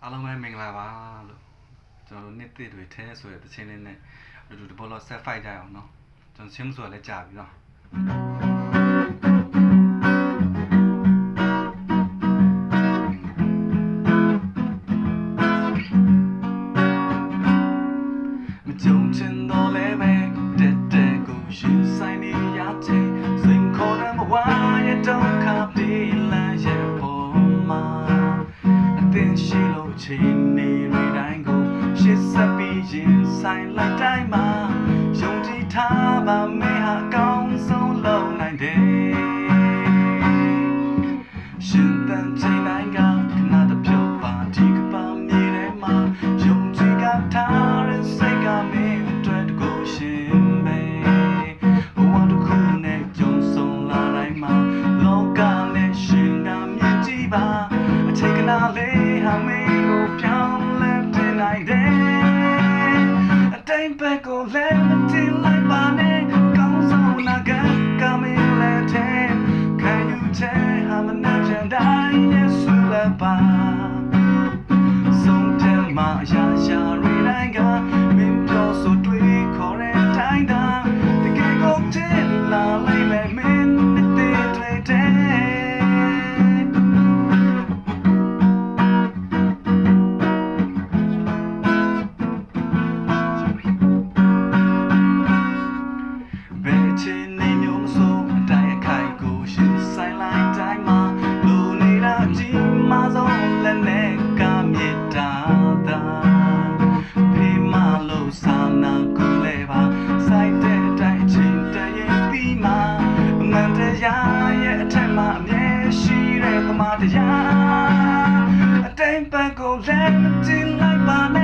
အားလုံးပဲမင်္ဂလာပါလို့ကျွန်တော်တို့နေ့တစ်တွေထဲဆိုရတဲ့ချင်းလေးနဲ့ဒီဘောလုံးဆက်ဖိုက်ကြအောင်နော်ကျွန်တော်ချင်းဆိုလည်းကြာပြီနော်မကြုံချင်တော့လည်းပဲတက်တက်ကိုရှင်ဆိုင်နေရတဲ့စိန်ခေါ်တဲ့မဝါရဲ့ဒုက္ခပြေးလမ်းရဲ့ပေါ်မှာအသင်ရှိလို့ချိန်နေရတိုင်းကိုရှစ်ဆက်ပြီးရင်ဆိုင်လိုက်တိုင်းမှာယုံကြည်ထားပါမယ်ဟာအကောင်းဆုံးလုပ်နိုင်တယ်ရှင်တန်ချိန်တိုင်းကခဏတပြုတ်ပါဒီကပါမြေထဲမှာယုံကြည်ကထားတဲ့စိတ်ကမင်းအတွက်တကိုရှင်ပဲဘဝတစ်ခုနဲ့ကြုံဆုံလာတိုင်းမှာလောကနဲ့ရှင်ကမြင်ကြည့်ပါအချိန်ကနာလေးဟာမင်းကိုပြောင်းလဲတင်နိုင်တယ်အတိုင်းပဲကိုလည်းမတင်လိုက်ပါနဲ့ကောင်းဆုံးနာကမင်းလည်းတဲ့ခံယူတဲ့ဟာမနှံ့ပြန်တိုင်းရဲ့ဆူလပါဆုံးတဲ့မှာအရာရာတွေတိုင်းကမင်းပြောဆိုတွေ့ခေါ်တဲ့တိုင်းသာတကယ်ကိုတင်လာလိုက်မယ်မင်းတဲ့တွေ့တဲ့ရဲ့အထက်မှာအမြဲရှိတဲ့သမားတရားအတိုင်းပန်းကိုလည်းမတင်လိုက်ပါနဲ့